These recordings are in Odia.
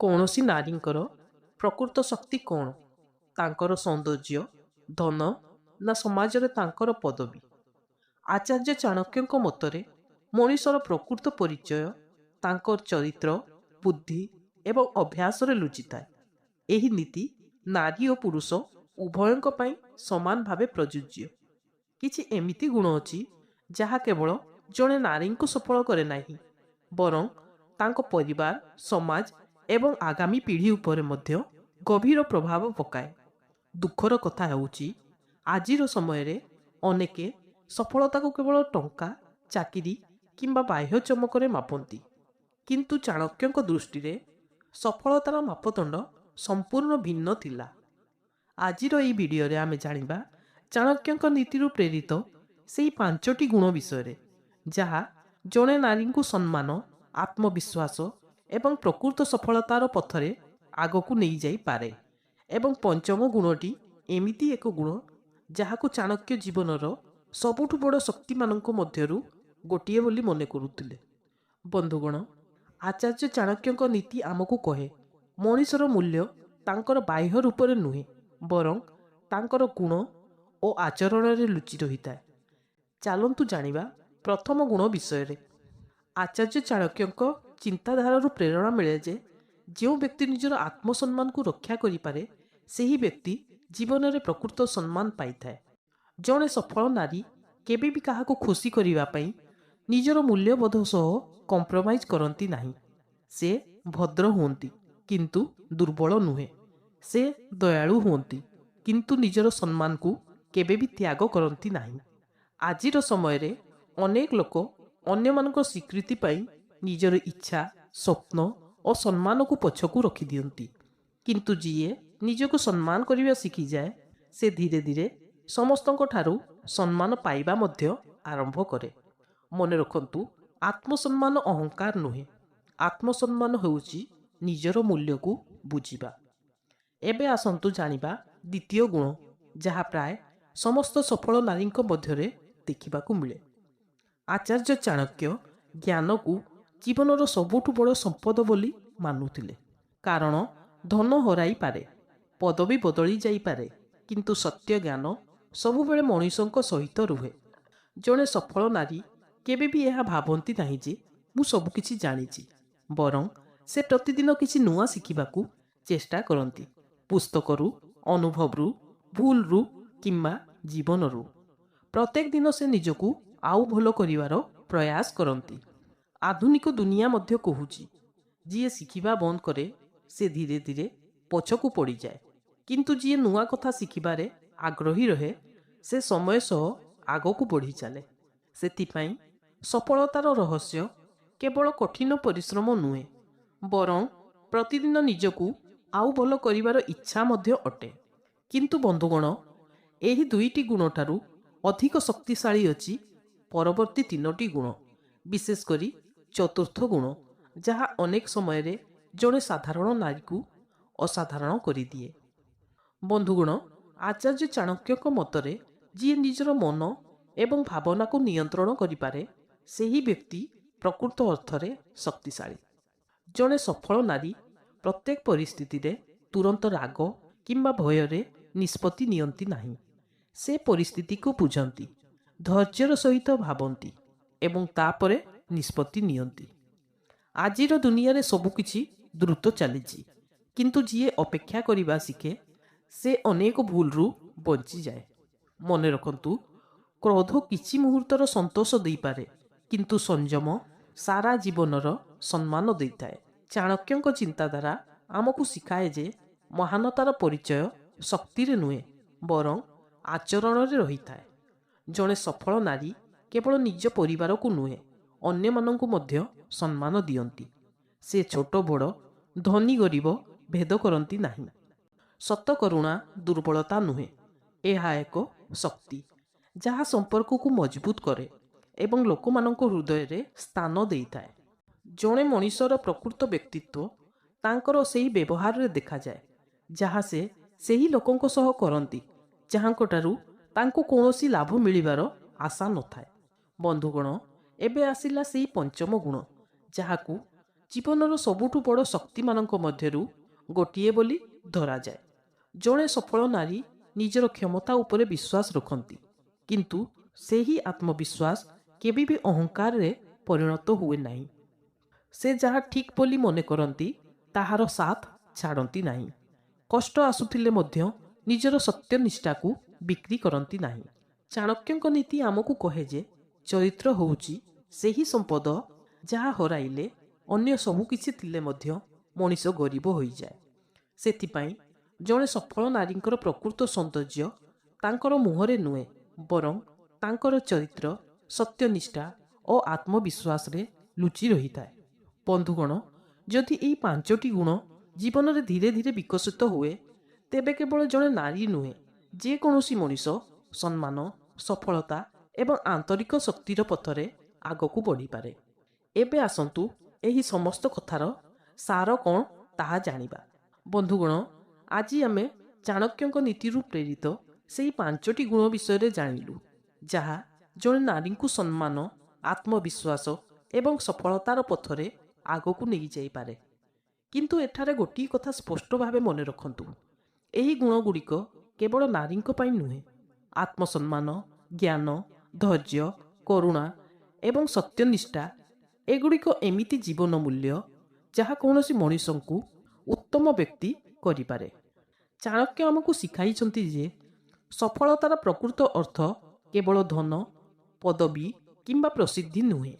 କୌଣସି ନାରୀଙ୍କର ପ୍ରକୃତ ଶକ୍ତି କ'ଣ? ତାଙ୍କର ସୌନ୍ଦର୍ଯ୍ୟ, ଧନ ନା ସମାଜରେ ତାଙ୍କର ପଦବୀ? ଆଚାର୍ଯ୍ୟ ଚାଣକ୍ୟଙ୍କ ମତରେ ମଣିଷର ପ୍ରକୃତ ପରିଚୟ ତାଙ୍କର ଚରିତ୍ର, ବୁଦ୍ଧି ଏବଂ ଅଭ୍ୟାସରେ ଲୁଚିଥାଏ। ଏହି ନୀତି ନାରୀ ଓ ପୁରୁଷ ଉଭୟଙ୍କ ପାଇଁ ସମାନ ଭାବେ ପ୍ରଯୁଜ୍ୟ। କିଛି ଏମିତି ଗୁଣ ଅଛି ଯାହା କେବଳ ଜଣେ ନାରୀଙ୍କୁ ସଫଳ କରେ ନାହିଁ, ବରଂ ତାଙ୍କ ପରିବାର, ସମାଜ ଏବଂ ଆଗାମୀ ପିଢ଼ି ଉପରେ ମଧ୍ୟ ଗଭୀର ପ୍ରଭାବ ପକାଏ। ଦୁଃଖର କଥା ହେଉଛି, ଆଜିର ସମୟରେ ଅନେକେ ସଫଳତାକୁ କେବଳ ଟଙ୍କା, ଚାକିରି କିମ୍ବା ବାହ୍ୟ ଚମକରେ ମାପନ୍ତି। କିନ୍ତୁ ଚାଣକ୍ୟଙ୍କ ଦୃଷ୍ଟିରେ ସଫଳତାର ମାପଦଣ୍ଡ ସମ୍ପୂର୍ଣ୍ଣ ଭିନ୍ନ ଥିଲା। ଆଜିର ଏହି ଭିଡ଼ିଓରେ ଆମେ ଜାଣିବା ଚାଣକ୍ୟଙ୍କ ନୀତିରୁ ପ୍ରେରିତ ସେହି 5ଟି ଗୁଣ ବିଷୟରେ, ଯାହା ଜଣେ ନାରୀଙ୍କୁ ସମ୍ମାନ, ଆତ୍ମବିଶ୍ୱାସ ଏବଂ ପ୍ରକୃତ ସଫଳତାର ପଥରେ ଆଗକୁ ନେଇଯାଇପାରେ। ଏବଂ ପଞ୍ଚମ ଗୁଣଟି ଏମିତି ଏକ ଗୁଣ ଯାହାକୁ ଚାଣକ୍ୟ ଜୀବନର ସବୁଠୁ ବଡ଼ ଶକ୍ତିମାନଙ୍କ ମଧ୍ୟରୁ ଗୋଟିଏ ବୋଲି ମନେ କରୁଥିଲେ। ବନ୍ଧୁଗଣ, ଆଚାର୍ଯ୍ୟ ଚାଣକ୍ୟଙ୍କ ନୀତି ଆମକୁ କହେ, ମଣିଷର ମୂଲ୍ୟ ତାଙ୍କର ବାହ୍ୟ ରୂପରେ ନୁହେଁ, ବରଂ ତାଙ୍କର ଗୁଣ ଓ ଆଚରଣରେ ଲୁଚି ରହିଥାଏ। ଚାଲନ୍ତୁ ଜାଣିବା ପ୍ରଥମ ଗୁଣ ବିଷୟରେ। ଆଚାର୍ଯ୍ୟ ଚାଣକ୍ୟଙ୍କ ଚିନ୍ତାଧାରାରୁ ପ୍ରେରଣା ମିଳେ ଯେ ଯେଉଁ ବ୍ୟକ୍ତି ନିଜର ଆତ୍ମସମ୍ମାନକୁ ରକ୍ଷା କରିପାରେ, ସେହି ବ୍ୟକ୍ତି ଜୀବନରେ ପ୍ରକୃତ ସମ୍ମାନ ପାଇଥାଏ। ଜଣେ ସଫଳ ନାରୀ କେବେ ବି କାହାକୁ ଖୁସି କରିବା ପାଇଁ ନିଜର ମୂଲ୍ୟବୋଧ ସହ କମ୍ପ୍ରମାଇଜ୍ କରନ୍ତି ନାହିଁ। ସେ ଭଦ୍ର ହୁଅନ୍ତି କିନ୍ତୁ ଦୁର୍ବଳ ନୁହେଁ। ସେ ଦୟାଳୁ ହୁଅନ୍ତି କିନ୍ତୁ ନିଜର ସମ୍ମାନକୁ କେବେ ବି ତ୍ୟାଗ କରନ୍ତି ନାହିଁ। ଆଜିର ସମୟରେ ଅନେକ ଲୋକ ଅନ୍ୟମାନଙ୍କ ସ୍ୱୀକୃତି ପାଇଁ ନିଜର ଇଚ୍ଛା, ସ୍ୱପ୍ନ ଓ ସମ୍ମାନକୁ ପଛକୁ ରଖିଦିଅନ୍ତି। କିନ୍ତୁ ଯିଏ ନିଜକୁ ସମ୍ମାନ କରିବା ଶିଖିଯାଏ, ସେ ଧୀରେ ଧୀରେ ସମସ୍ତଙ୍କ ଠାରୁ ସମ୍ମାନ ପାଇବା ମଧ୍ୟ ଆରମ୍ଭ କରେ। ମନେ ରଖନ୍ତୁ, ଆତ୍ମସମ୍ମାନ ଅହଙ୍କାର ନୁହେଁ। ଆତ୍ମସମ୍ମାନ ହେଉଛି ନିଜର ମୂଲ୍ୟକୁ ବୁଝିବା। ଏବେ ଆସନ୍ତୁ ଜାଣିବା ଦ୍ୱିତୀୟ ଗୁଣ, ଯାହା ପ୍ରାୟ ସମସ୍ତ ସଫଳ ନାରୀଙ୍କ ମଧ୍ୟରେ ଦେଖିବାକୁ ମିଳେ। ଆଚାର୍ଯ୍ୟ ଚାଣକ୍ୟ ଜ୍ଞାନକୁ ଜୀବନର ସବୁଠୁ ବଡ଼ ସମ୍ପଦ ବୋଲି ମାନୁଥିଲେ। କାରଣ ଧନ ହରାଇପାରେ, ପଦବୀ ବଦଳି ଯାଇପାରେ, କିନ୍ତୁ ସତ୍ୟ ଜ୍ଞାନ ସବୁବେଳେ ମଣିଷଙ୍କ ସହିତ ରୁହେ। ଜଣେ ସଫଳ ନାରୀ କେବେ ବି ଏହା ଭାବନ୍ତି ନାହିଁ ଯେ ମୁଁ ସବୁକିଛି ଜାଣିଛି, ବରଂ ସେ ପ୍ରତିଦିନ କିଛି ନୂଆ ଶିଖିବାକୁ ଚେଷ୍ଟା କରନ୍ତି। ପୁସ୍ତକରୁ, ଅନୁଭବରୁ, ଭୁଲରୁ କିମ୍ବା ଜୀବନରୁ। ପ୍ରତ୍ୟେକ ଦିନ ସେ ନିଜକୁ ଆଉ ଭଲ କରିବାର ପ୍ରୟାସ କରନ୍ତି। ଆଧୁନିକ ଦୁନିଆ ମଧ୍ୟ କହୁଛି, ଯିଏ ଶିଖିବା ବନ୍ଦ କରେ ସେ ଧୀରେ ଧୀରେ ପଛକୁ ପଡ଼ିଯାଏ, କିନ୍ତୁ ଯିଏ ନୂଆ କଥା ଶିଖିବାରେ ଆଗ୍ରହୀ ରହେ ସେ ସମୟ ସହ ଆଗକୁ ବଢ଼ି ଚାଲେ। ସେଥିପାଇଁ ସଫଳତାର ରହସ୍ୟ କେବଳ କଠିନ ପରିଶ୍ରମ ନୁହେଁ, ବରଂ ପ୍ରତିଦିନ ନିଜକୁ ଆଉ ଭଲ କରିବାର ଇଚ୍ଛା ମଧ୍ୟ ଅଟେ। କିନ୍ତୁ ବନ୍ଧୁଗଣ, ଏହି ଦୁଇଟି ଗୁଣଠାରୁ ଅଧିକ ଶକ୍ତିଶାଳୀ ଅଛି ପରବର୍ତ୍ତୀ 3ଟି ଗୁଣ, ବିଶେଷ କରି ଚତୁର୍ଥ ଗୁଣ, ଯାହା ଅନେକ ସମୟରେ ଜଣେ ସାଧାରଣ ନାରୀକୁ ଅସାଧାରଣ କରିଦିଏ। ବନ୍ଧୁଗଣ, ଆଚାର୍ଯ୍ୟ ଚାଣକ୍ୟଙ୍କ ମତରେ ଯିଏ ନିଜର ମନ ଏବଂ ଭାବନାକୁ ନିୟନ୍ତ୍ରଣ କରିପାରେ, ସେହି ବ୍ୟକ୍ତି ପ୍ରକୃତ ଅର୍ଥରେ ଶକ୍ତିଶାଳୀ। ଜଣେ ସଫଳ ନାରୀ ପ୍ରତ୍ୟେକ ପରିସ୍ଥିତିରେ ତୁରନ୍ତ ରାଗ କିମ୍ବା ଭୟରେ ନିଷ୍ପତ୍ତି ନିଅନ୍ତି ନାହିଁ। ସେ ପରିସ୍ଥିତିକୁ ବୁଝନ୍ତି, ଧୈର୍ଯ୍ୟର ସହିତ ଭାବନ୍ତି ଏବଂ ତାପରେ ନିଷ୍ପତ୍ତି ନିଅନ୍ତି। ଆଜିର ଦୁନିଆରେ ସବୁକିଛି ଦ୍ରୁତ ଚାଲିଛି, କିନ୍ତୁ ଯିଏ ଅପେକ୍ଷା କରିବା ଶିଖେ ସେ ଅନେକ ଭୁଲରୁ ବଞ୍ଚିଯାଏ। ମନେ ରଖନ୍ତୁ, କ୍ରୋଧ କିଛି ମୁହୂର୍ତ୍ତର ସନ୍ତୋଷ ଦେଇପାରେ, କିନ୍ତୁ ସଂଯମ ସାରା ଜୀବନର ସମ୍ମାନ ଦେଇଥାଏ। ଚାଣକ୍ୟଙ୍କ ଚିନ୍ତାଧାରା ଆମକୁ ଶିଖାଏ ଯେ ମହାନତାର ପରିଚୟ ଶକ୍ତିରେ ନୁହେଁ, ବରଂ ଆଚରଣରେ ରହିଥାଏ। ଜଣେ ସଫଳ ନାରୀ କେବଳ ନିଜ ପରିବାରକୁ ନୁହେଁ, ଅନ୍ୟମାନଙ୍କୁ ମଧ୍ୟ ସମ୍ମାନ ଦିଅନ୍ତି। ସେ ଛୋଟ ବଡ଼, ଧନୀ ଗରିବ ଭେଦ କରନ୍ତି ନାହିଁ। ସତ କରୁଣା ଦୁର୍ବଳତା ନୁହେଁ, ଏହା ଏକ ଶକ୍ତି ଯାହା ସମ୍ପର୍କକୁ ମଜବୁତ କରେ ଏବଂ ଲୋକମାନଙ୍କ ହୃଦୟରେ ସ୍ଥାନ ଦେଇଥାଏ। ଜଣେ ମଣିଷର ପ୍ରକୃତ ବ୍ୟକ୍ତିତ୍ୱ ତାଙ୍କର ସେହି ବ୍ୟବହାରରେ ଦେଖାଯାଏ, ଯାହା ସେ ସେହି ଲୋକଙ୍କ ସହ କରନ୍ତି ଯାହାଙ୍କଠାରୁ ତାଙ୍କୁ କୌଣସି ଲାଭ ମିଳିବାର ଆଶା ନଥାଏ। ବନ୍ଧୁଗଣ, ଏବେ ଆସିଲା ସେହି ପଞ୍ଚମ ଗୁଣ, ଯାହାକୁ ଜୀବନର ସବୁଠୁ ବଡ଼ ଶକ୍ତିମାନଙ୍କ ମଧ୍ୟରୁ ଗୋଟିଏ ବୋଲି ଧରାଯାଏ। ଜଣେ ସଫଳ ନାରୀ ନିଜର କ୍ଷମତା ଉପରେ ବିଶ୍ୱାସ ରଖନ୍ତି, କିନ୍ତୁ ସେହି ଆତ୍ମବିଶ୍ୱାସ କେବେ ବି ଅହଙ୍କାରରେ ପରିଣତ ହୁଏ ନାହିଁ। ସେ ଯାହା ଠିକ୍ ବୋଲି ମନେ କରନ୍ତି ତାହାର ସାଥ ଛାଡ଼ନ୍ତି ନାହିଁ। କଷ୍ଟ ଆସୁଥିଲେ ମଧ୍ୟ ନିଜର ସତ୍ୟନିଷ୍ଠାକୁ ବିକ୍ରି କରନ୍ତି ନାହିଁ। ଚାଣକ୍ୟଙ୍କ ନୀତି ଆମକୁ କହେ ଯେ ଚରିତ୍ର ହେଉଛି ସେହି ସମ୍ପଦ ଯାହା ହରାଇଲେ ଅନ୍ୟ ସବୁ କିଛି ଥିଲେ ମଧ୍ୟ ମଣିଷ ଗରିବ ହୋଇଯାଏ। ସେଥିପାଇଁ ଜଣେ ସଫଳ ନାରୀଙ୍କର ପ୍ରକୃତ ସୌନ୍ଦର୍ଯ୍ୟ ତାଙ୍କର ମୁହଁରେ ନୁହେଁ, ବରଂ ତାଙ୍କର ଚରିତ୍ର, ସତ୍ୟନିଷ୍ଠା ଓ ଆତ୍ମବିଶ୍ୱାସରେ ଲୁଚି ରହିଥାଏ। ବନ୍ଧୁଗଣ, ଯଦି ଏହି 5ଟି ଗୁଣ ଜୀବନରେ ଧୀରେ ଧୀରେ ବିକଶିତ ହୁଏ, ତେବେ କେବଳ ଜଣେ ନାରୀ ନୁହେଁ, ଯେକୌଣସି ମଣିଷ ସମ୍ମାନ, ସଫଳତା ଏବଂ ଆନ୍ତରିକ ଶକ୍ତିର ପଥରେ ଆଗକୁ ବଢ଼ିପାରେ। ଏବେ ଆସନ୍ତୁ ଏହି ସମସ୍ତ କଥାର ସାର କ'ଣ ତାହା ଜାଣିବା। ବନ୍ଧୁଗଣ, ଆଜି ଆମେ ଚାଣକ୍ୟଙ୍କ ନୀତିରୁ ପ୍ରେରିତ ସେହି 5ଟି ଗୁଣ ବିଷୟରେ ଜାଣିଲୁ, ଯାହା ଜଣେ ନାରୀଙ୍କୁ ସମ୍ମାନ, ଆତ୍ମବିଶ୍ୱାସ ଏବଂ ସଫଳତାର ପଥରେ ଆଗକୁ ନେଇଯାଇପାରେ। କିନ୍ତୁ ଏଠାରେ ଗୋଟିଏ କଥା ସ୍ପଷ୍ଟ ଭାବେ ମନେ ରଖନ୍ତୁ, ଏହି ଗୁଣଗୁଡ଼ିକ କେବଳ ନାରୀଙ୍କ ପାଇଁ ନୁହେଁ। ଆତ୍ମସମ୍ମାନ, ଜ୍ଞାନ, ଧୈର୍ଯ୍ୟ, କରୁଣା ଏବଂ ସତ୍ୟନିଷ୍ଠା ଏଗୁଡ଼ିକ ଏମିତି ଜୀବନ ମୂଲ୍ୟ ଯାହା କୌଣସି ମଣିଷଙ୍କୁ ଉତ୍ତମ ବ୍ୟକ୍ତି କରିପାରେ। ଚାଣକ୍ୟ ଆମକୁ ଶିଖାଇଛନ୍ତି ଯେ ସଫଳତାର ପ୍ରକୃତ ଅର୍ଥ କେବଳ ଧନ, ପଦବୀ କିମ୍ବା ପ୍ରସିଦ୍ଧି ନୁହେଁ।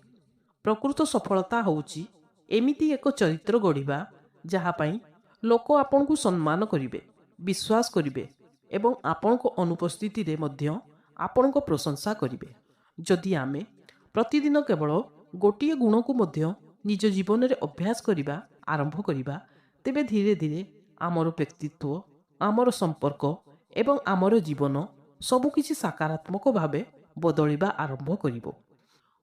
ପ୍ରକୃତ ସଫଳତା ହେଉଛି ଏମିତି ଏକ ଚରିତ୍ର ଗଢ଼ିବା ଯାହା ପାଇଁ ଲୋକ ଆପଣଙ୍କୁ ସମ୍ମାନ କରିବେ, ବିଶ୍ୱାସ କରିବେ ଏବଂ ଆପଣଙ୍କ ଅନୁପସ୍ଥିତିରେ ମଧ୍ୟ ଆପଣଙ୍କ ପ୍ରଶଂସା କରିବେ। ଯଦି ଆମେ ପ୍ରତିଦିନ କେବଳ ଗୋଟିଏ ଗୁଣକୁ ମଧ୍ୟ ନିଜ ଜୀବନରେ ଅଭ୍ୟାସ କରିବା ଆରମ୍ଭ କରିବା, ତେବେ ଧୀରେ ଧୀରେ ଆମର ବ୍ୟକ୍ତିତ୍ୱ, ଆମର ସମ୍ପର୍କ ଏବଂ ଆମର ଜୀବନ ସବୁକିଛି ସକାରାତ୍ମକ ଭାବେ ବଦଳିବା ଆରମ୍ଭ କରିବ।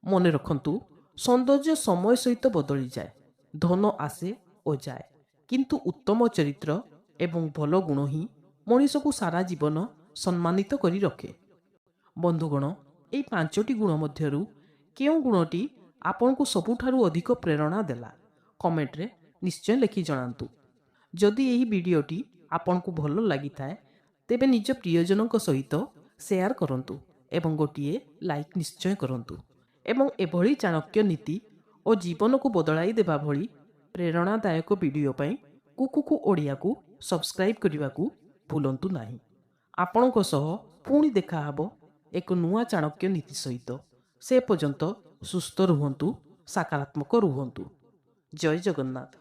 ମନେ ରଖନ୍ତୁ, ସୌନ୍ଦର୍ଯ୍ୟ ସମୟ ସହିତ ବଦଳିଯାଏ, ଧନ ଆସେ ଓ ଯାଏ, କିନ୍ତୁ ଉତ୍ତମ ଚରିତ୍ର ଏବଂ ଭଲ ଗୁଣ ହିଁ ମଣିଷକୁ ସାରା ଜୀବନ ସମ୍ମାନିତ କରି ରଖେ। ବନ୍ଧୁଗଣ, ଏହି 5ଟି ଗୁଣ ମଧ୍ୟରୁ କେଉଁ ଗୁଣଟି ଆପଣଙ୍କୁ ସବୁଠାରୁ ଅଧିକ ପ୍ରେରଣା ଦେଲା, କମେଣ୍ଟରେ ନିଶ୍ଚୟ ଲେଖି ଜଣାନ୍ତୁ। ଯଦି ଏହି ଭିଡ଼ିଓଟି ଆପଣଙ୍କୁ ଭଲ ଲାଗିଥାଏ, ତେବେ ନିଜ ପ୍ରିୟଜନଙ୍କ ସହିତ ସେୟାର କରନ୍ତୁ ଏବଂ ଗୋଟିଏ ଲାଇକ୍ ନିଶ୍ଚୟ କରନ୍ତୁ। ଏବଂ ଏଭଳି ଚାଣକ୍ୟ ନୀତି ଓ ଜୀବନକୁ ବଦଳାଇ ଦେବା ଭଳି ପ୍ରେରଣାଦାୟକ ଭିଡ଼ିଓ ପାଇଁ କୁକୁକୁ ଓଡ଼ିଆକୁ ସବସ୍କ୍ରାଇବ୍ କରିବାକୁ ଭୁଲନ୍ତୁ ନାହିଁ। ଆପଣଙ୍କ ସହ ପୁଣି ଦେଖାହେବ ଏକ ନୂଆ ଚାଣକ୍ୟ ନୀତି ସହିତ। ସେ ପର୍ଯ୍ୟନ୍ତ ସୁସ୍ଥ ରୁହନ୍ତୁ, ସକାରାତ୍ମକ ରୁହନ୍ତୁ। ଜୟ ଜଗନ୍ନାଥ।